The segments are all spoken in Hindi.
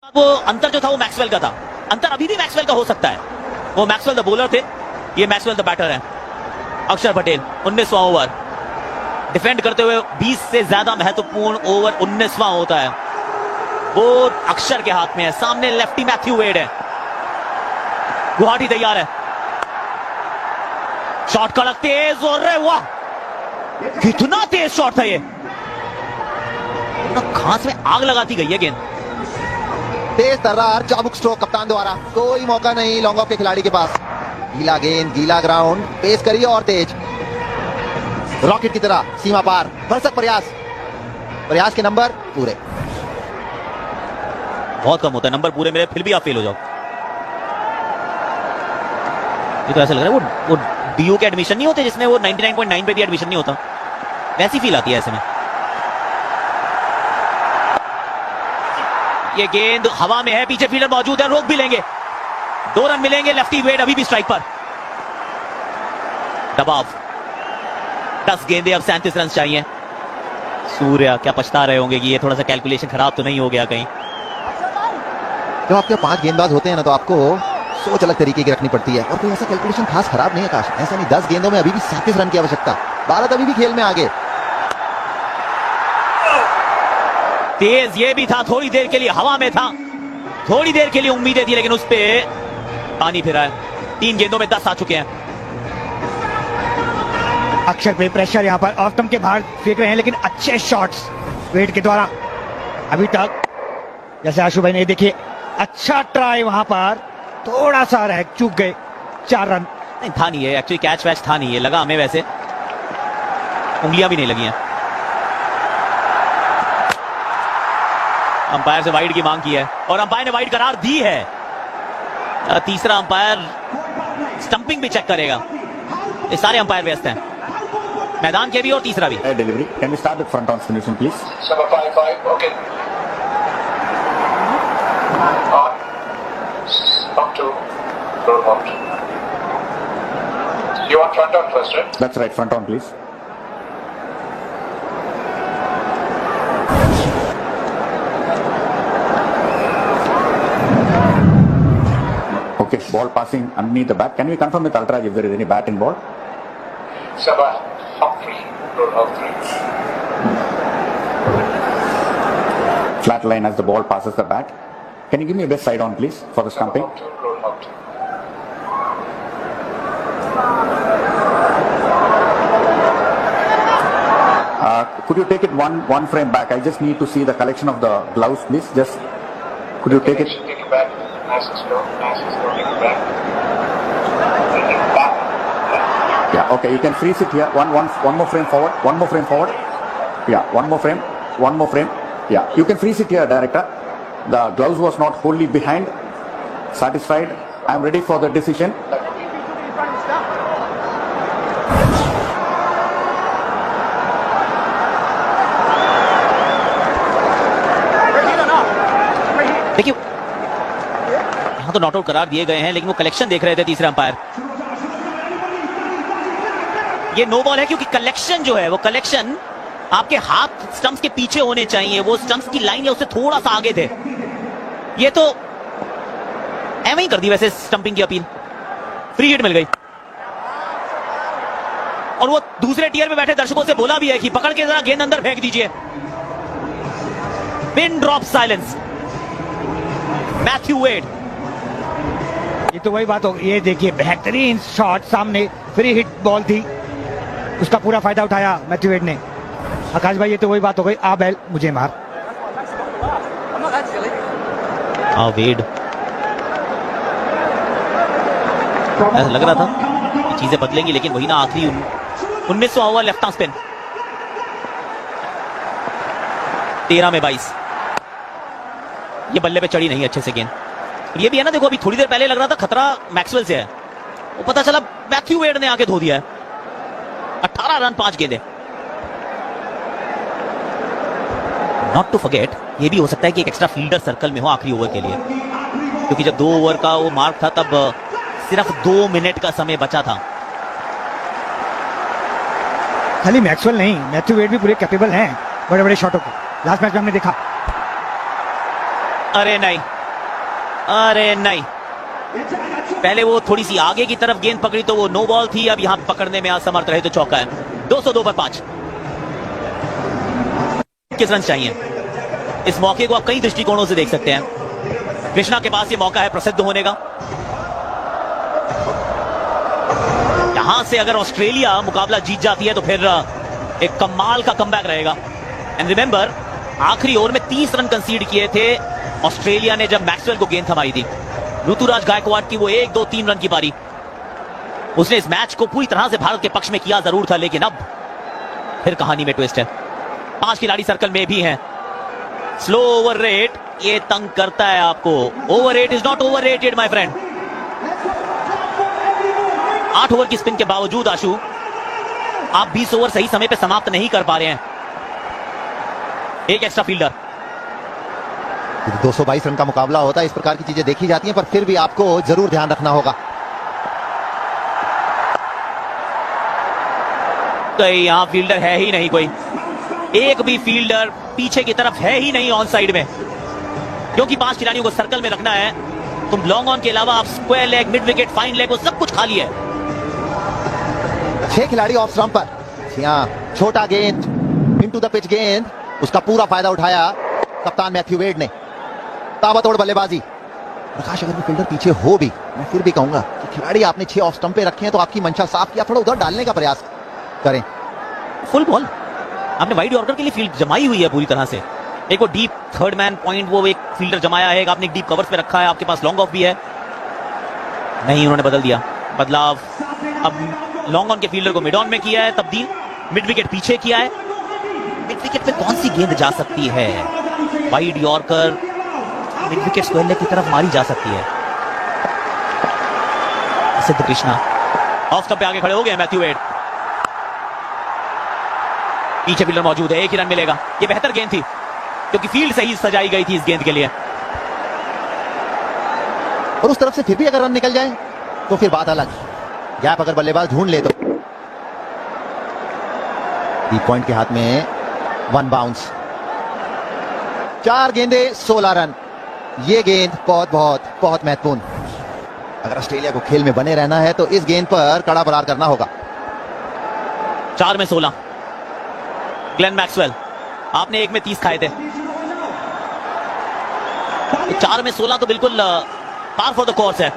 वो अंतर जो था वो मैक्सवेल का था। अंतर अभी भी मैक्सवेल का हो सकता है। वो मैक्सवेल द बॉलर थे, ये मैक्सवेल द बैटर है। अक्षर पटेल 19वां ओवर डिफेंड करते हुए 20 से ज्यादा महत्वपूर्ण ओवर 19वां होता है वो अक्षर के हाथ में है। सामने लेफ्टी मैथ्यू वेड है। गुवाहाटी तैयार है। शॉट कड़क तेज और वाह कितना तेज शॉट था ये। घास में आग लगाती गई है गेंद। तेज तर्रार चाबुक स्ट्रोक कप्तान द्वारा, कोई मौका नहीं लॉन्ग ऑफ के खिलाड़ी के पास। गीला गेंद, गीला ग्राउंड, पेस करिए और तेज रॉकेट की तरह सीमा पार। भरसक प्रयास के नंबर पूरे। बहुत कम होता है नंबर पूरे मेरे, फिर भी आप फेल हो जाओ। ये तो ऐसा लग रहा है वो डीयू के एडमिशन नहीं होते जिसमें वो 99.9 पे भी एडमिशन नहीं होता, वैसी फील आती है ऐसे में। ये गेंद हवा में है, पीछे फील्डर मौजूद है, रोक भी लेंगे। 2 रन मिलेंगे। लेफ्टी वेड अभी भी स्ट्राइक पर। दबाव 10 गेंदे, अब 37 रन चाहिए। सूर्या क्या पछता रहे होंगे कि ये थोड़ा सा कैलकुलेशन खराब तो नहीं हो गया कहीं। जब आपके 5 गेंदबाज होते हैं ना तो आपको सोच अलग तरीके की रखनी पड़ती है और कोई ऐसा कैलकुलेशन खास खराब नहीं है। काश ऐसा नहीं। 10 गेंदों में अभी भी 37 रन की आवश्यकता। भारत अभी भी खेल में आगे। तेज ये भी था, थोड़ी देर के लिए हवा में था, थोड़ी देर के लिए उम्मीदें थी, लेकिन उस पे पानी फिरा है। 3 गेंदों में 10 आ चुके हैं। अक्षर पे प्रेशर यहाँ पर ऑफ स्टंप के बाहर फेंक रहे हैं, लेकिन अच्छे शॉट्स वेट के द्वारा अभी तक। जैसे आशु भाई ने देखिए अच्छा ट्राई, वहां पर थोड़ा सा रह चूक गए। 4 रन नहीं था नहीं है एक्चुअली, कैच वैच था नहीं है, लगा हमें वैसे, उंगलियां भी नहीं लगी हैं। अंपायर से वाइड की मांग की है और अंपायर ने वाइड करार दी है। तीसरा अंपायर स्टंपिंग भी चेक करेगा। ये सारे अंपायर व्यस्त हैं, मैदान के भी और तीसरा भी। Delivery. Can we start with front on finishing, please? Number 5-5. Okay. On. Up to. Roll out. You want front on first, right? That's right. Front on, please. Okay. Ball passing underneath the bat. Can we confirm with Ultraj if there is any bat in ball? Sabah. Up 3. Roll out 3. Flat line as the ball passes the bat. Can you give me a best side on, please, for the stumping? Up 2. Roll out. Could you take it one frame back? I just need to see the collection of the gloves, please. Just could you take it? Take it back. Nice and slow. Nice and slow. Take it back. Take it back. Yeah. Okay. You can freeze it here. One more frame forward. One more frame forward. Yeah. One more frame. One more frame. Yeah. You can freeze it here, director. The gloves was not wholly behind. Satisfied? I am ready for the decision. देखिए यहां तो नॉट आउट करार दिए गए हैं, लेकिन वो कलेक्शन देख रहे थे तीसरे अंपायर। ये नो बॉल है क्योंकि कलेक्शन जो है वो कलेक्शन आपके हाथ स्टंप्स के पीछे होने चाहिए। वो स्टंप्स की लाइन या उससे थोड़ा सा आगे थे। ये तो एवं ही कर दी वैसे स्टंपिंग की अपील। फ्री हिट मिल गई और वो दूसरे टियर में बैठे दर्शकों से बोला भी है कि पकड़ के जरा गेंद अंदर फेंक दीजिए। Pin drop silence. Matthew Wade. ये तो वही बात हो। ये देखिए बेहतरीन शॉट, सामने फ्री हिट बॉल थी, उसका पूरा फायदा उठाया मैथ्यू वेड ने। आकाश भाई ये तो वही बात हो गई, आ बैल मुझे मार। वेड ऐसा लग रहा था चीजें बदलेंगी, लेकिन वही ना आखिरी 19वां ओवर लेफ्ट आर्म स्पिन। 13 में 22। ये बल्ले पे चढ़ी नहीं अच्छे से गेंद। ये भी है ना, देखो अभी थोड़ी देर पहले लग रहा था खतरा मैक्सवेल से है, वो पता चला मैथ्यू वेड ने आके धो दिया है। 18 रन 5 गेंदे। नॉट टू फॉरगेट, ये भी हो सकता है कि एक एक्स्ट्रा फील्डर सर्कल में हो आखिरी ओवर के लिए, क्योंकि जब 2 ओवर का वो मार्क था तब सिर्फ 2 मिनट का समय बचा था। खाली मैक्सवेल नहीं, मैथ्यू वेड भी पूरे कैपेबल हैं बड़े बड़े शॉटों को। लास्ट मैच में हमने देखा। अरे नहीं, अरे नहीं, पहले वो थोड़ी सी आगे की तरफ गेंद पकड़ी तो वो नो बॉल थी, अब यहां पकड़ने में असमर्थ रहे तो चौका है। 202 पर 5। किस रन चाहिए? इस मौके को आप कई दृष्टिकोणों से देख सकते हैं। कृष्णा के पास ये मौका है प्रसिद्ध होने का। यहां से अगर ऑस्ट्रेलिया मुकाबला जीत जाती है तो फिर एक कमाल का कमबैक रहेगा। एंड रिमेंबर, आखिरी ओवर में 30 रन कंसीड किए थे ऑस्ट्रेलिया ने जब मैक्सवेल को गेंद थमाई थी। ऋतुराज गायकवाड़ की वो 1, 2, 3 रन की पारी, उसने इस मैच को पूरी तरह से भारत के पक्ष में किया जरूर था, लेकिन अब फिर कहानी में ट्विस्ट है। 5 खिलाड़ी सर्कल में भी हैं। स्लो ओवर रेट ये तंग करता है आपको। Over rate is not over rated my friend. 8 over की स्पिन के बावजूद आशु आप 20 ओवर सही समय पे समाप्त नहीं कर पा रहे हैं। एक एक्स्ट्रा फील्डर। 222 रन का मुकाबला होता है, इस प्रकार की चीजें देखी जाती हैं, पर फिर भी आपको जरूर ध्यान रखना होगा। तो यहां फील्डर है ही नहीं कोई, एक भी फील्डर पीछे की तरफ है ही नहीं ऑन साइड में, क्योंकि 5 खिलाड़ियों को सर्कल में रखना है। तुम लॉन्ग ऑन के अलावा आप square leg, mid wicket, fine leg, वो सब कुछ खाली है। 6 खिलाड़ी ऑफ स्टंप पर। यहां छोटा गेंद इनटू द पिच गेंद, उसका पूरा फायदा उठाया कप्तान मैथ्यू वेड ने। ताबड़तोड़ बल्लेबाजी। प्रकाश, अगर वो फील्डर पीछे हो भी, मैं फिर भी कहूंगा कि खिलाड़ी आपने 6 ऑफ स्टंप पे रखे हैं तो आपकी मंशा साफ किया, थोड़ा उधर डालने का प्रयास करें। फुल बॉल आपने वाइड यॉर्कर के लिए फील्ड जमाई हुई है पूरी तरह से। एक वो डीप थर्ड मैन पॉइंट, वो एक फील्डर जमाया है, आपने एक डीप कवर्स पे रखा है, आपके पास लॉन्ग ऑफ भी है। नहीं, उन्होंने बदल दिया, बदलाव। अब लॉन्ग ऑन के फील्डर को मिड ऑन में किया है तब्दील, मिड विकेट पीछे किया है। मिड विकेट पे कौन सी गेंद जा सकती है? Wide yorker mid wicket square leg की तरफ मारी जा सकती है। सिद्ध कृष्णा ऑफ स्टंप पे आगे खड़े हो गए मैथ्यू वेड। पीछे फील्डर मौजूद है, एक ही रन मिलेगा। ये बेहतर गेंद थी क्योंकि फील्ड सही सजाई गई थी इस गेंद के लिए। और उस तरफ से फिर भी अगर रन निकल जाए तो फिर बात अलग। गैप अगर बल्लेबाज ढूंढ ले तो। डीप पॉइंट के हाथ में 1 बाउंस। 4 गेंदे 16 रन। ये गेंद बहुत बहुत बहुत महत्वपूर्ण। अगर ऑस्ट्रेलिया को खेल में बने रहना है तो इस गेंद पर कड़ा बरार करना होगा। 4 में 16। ग्लेन मैक्सवेल, आपने 1 में 30 खाए थे, 4 में 16 तो बिल्कुल पार फॉर द कोर्स है।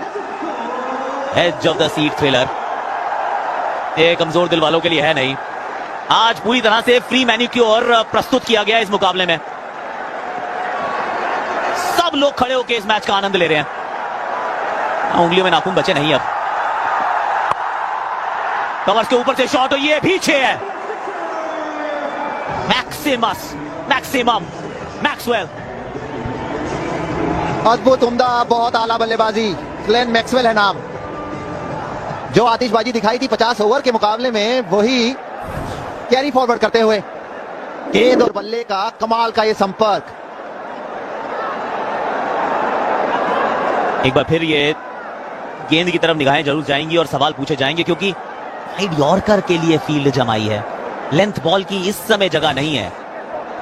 Edge of the seat thriller ये कमजोर दिल वालों के लिए है नहीं। आज पूरी तरह से फ्री मैन्यूक्योर प्रस्तुत किया गया इस मुकाबले में। सब लोग खड़े होकर इस मैच का आनंद ले रहे हैं। उंगलियों में नाखून बचे नहीं अब। कवर्स के ऊपर से शॉट, और ये पीछे है। Maximum Maxwell. अद्भुत, उम्दा, बहुत आला बल्लेबाजी। ग्लेन मैक्सवेल है नाम। जो आतिशबाजी दिखाई थी 50 ओवर के मुकाबले में, वही कैरी फॉरवर्ड करते हुए। गेंद और बल्ले का कमाल का ये संपर्क। एक बार फिर ये गेंद की तरफ निगाहें जरूर जाएंगी और सवाल पूछे जाएंगे, क्योंकि वाइड यॉर्कर के लिए फील्ड जमाई है, लेंथ बॉल की इस समय जगह नहीं है।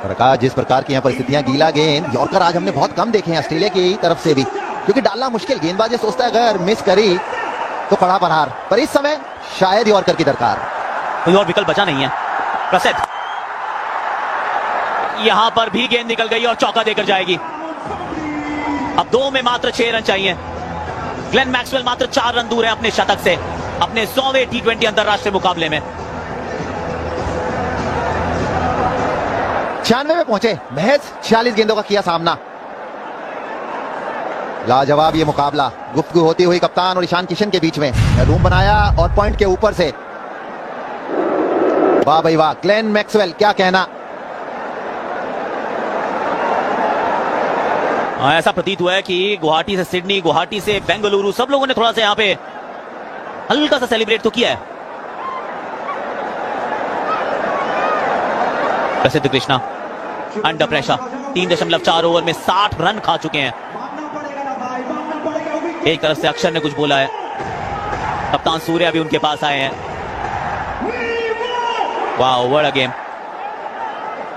प्रकाश, जिस प्रकार की यहाँ परिस्थितियां, गीला गेंद, यॉर्कर आज हमने बहुत कम देखे हैं ऑस्ट्रेलिया की तरफ से भी, क्योंकि डालना मुश्किल। गेंदबाज सोचता है अगर मिस करी तो कड़ा प्रहार, पर इस समय शायद यॉर्कर की दरकार। कोई और विकल्प बचा नहीं है। प्रसिद्ध, यहां पर भी गेंद निकल गई और चौका देकर जाएगी। अब 2 में मात्र 6 रन चाहिए। ग्लेन मैक्सवेल मात्र 4 रन दूर है अपने शतक से, अपने 100वें T20 अंतरराष्ट्रीय मुकाबले में। 96 में पहुंचे, महज 46 गेंदों का किया सामना। लाजवाब ये मुकाबला। गुफ्तगू होती हुई कप्तान और ईशान किशन के बीच में, रूम बनाया और पॉइंट के ऊपर से। वाह भाई वाह, ग्लेन मैक्सवेल, क्या कहना। ऐसा प्रतीत हुआ है कि गुवाहाटी से सिडनी, गुवाहाटी से बेंगलुरु, सब लोगों ने थोड़ा सा यहां पे हल्का सा सेलिब्रेट तो किया है। प्रसिद्ध कृष्णा अंडर प्रेशर 3.4 ओवर में 60 रन खा चुके हैं। एक तरफ से अक्षर ने कुछ बोला है, कप्तान सूर्या भी उनके पास आए हैं। वाह, what a game.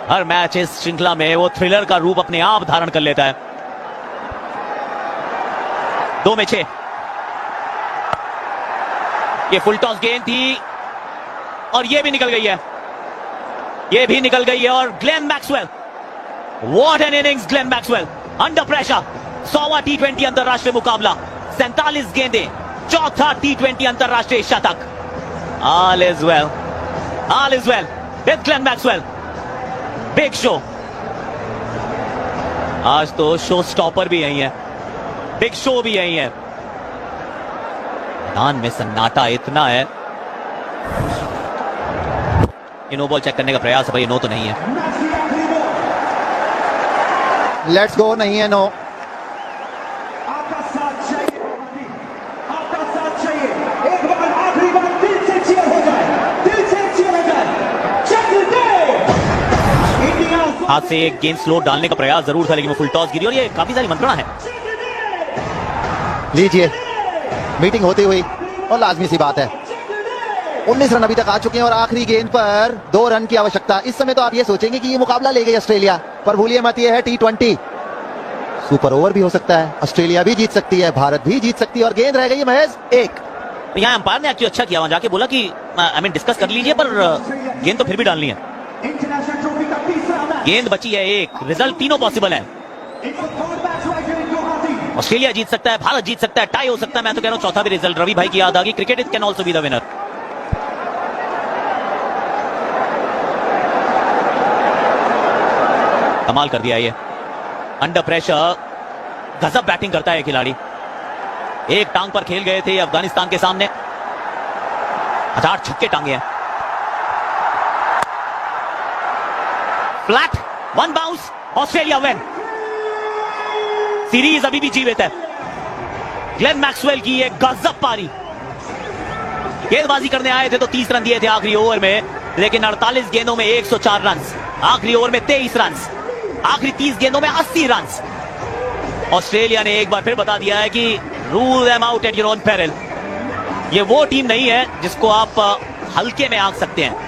Her match इस श्रृंखला में वो थ्रिलर का रूप अपने आप धारण कर लेता है। 2 में 6। ये फुल टॉस गेंद थी और ये भी निकल गई है, ये भी निकल गई है। और Glenn Maxwell, what an innings Glenn Maxwell, under pressure. 100वां T20 अंतरराष्ट्रीय मुकाबला, 47 गेंदें, चौथा T20 अंतरराष्ट्रीय शतक। All is well, all is well with Glenn Maxwell. Big show, आज तो शो स्टॉपर भी यही है, बिग शो भी यही है। मैदान में सन्नाटा इतना है। ये नो बॉल चेक करने का प्रयास है भाई, नो तो नहीं है। लेट्स गो नहीं है, नो। आपका साथ चाहिए, आपका साथ चाहिए। एक बार आखिरी बार दिल से चीयर हो जाए, दिल से चीयर हो जाए। चेक दे इंडिया। हाथ से एक गेंद स्लो डालने का प्रयास जरूर था, लेकिन वो फुल टॉस गिरी और ये काफी सारी मंत्रणा है। लीजिए, मीटिंग होती हुई और लाजमी सी बात है। 19 रन अभी तक आ चुके हैं और आखिरी गेंद पर 2 रन की आवश्यकता। इस समय तो आप ये सोचेंगे कि ये मुकाबला ले गई ऑस्ट्रेलिया, पर भूलिए मत, ये है T20। सुपर ओवर भी हो सकता है, ऑस्ट्रेलिया भी जीत सकती है, भारत भी जीत सकती है और गेंद रह गई है महज 1। यहाँ अंपायर ने एक्चुअली अच्छा किया, वहां जाके बोला कि डिस्कस कर लीजिए, पर गेंद तो फिर भी डालनी है। इंटरनेशनल ट्रॉफी का तीसरा मैच। गेंद बची है 1, रिजल्ट तीनों पॉसिबल है। ऑस्ट्रेलिया जीत सकता है, भारत जीत सकता है, टाई हो सकता है। मैं तो कह रहा हूं चौथा भी रिजल्ट रवि भाई की याद आ गई, cricket is can also be the winner. कमाल कर दिया ये, अंडर प्रेशर गजब बैटिंग करता है खिलाड़ी। एक टांग पर खेल गए थे अफगानिस्तान के सामने, 8 छक्के टांगे हैं। Flat 1 bounce, Australia win. Series अभी भी जीवित है। ग्लेन मैक्सवेल की एक गजब पारी। गेंदबाजी करने आए थे तो 30 रन दिए थे आखिरी ओवर में, लेकिन 48 गेंदों में 104 रन, आखिरी ओवर में 23 रन, आखिरी 30 गेंदों में 80 रन। ऑस्ट्रेलिया ने एक बार फिर बता दिया है कि rule them out at your own peril. ये वो टीम नहीं है जिसको आप हल्के में आंक सकते हैं।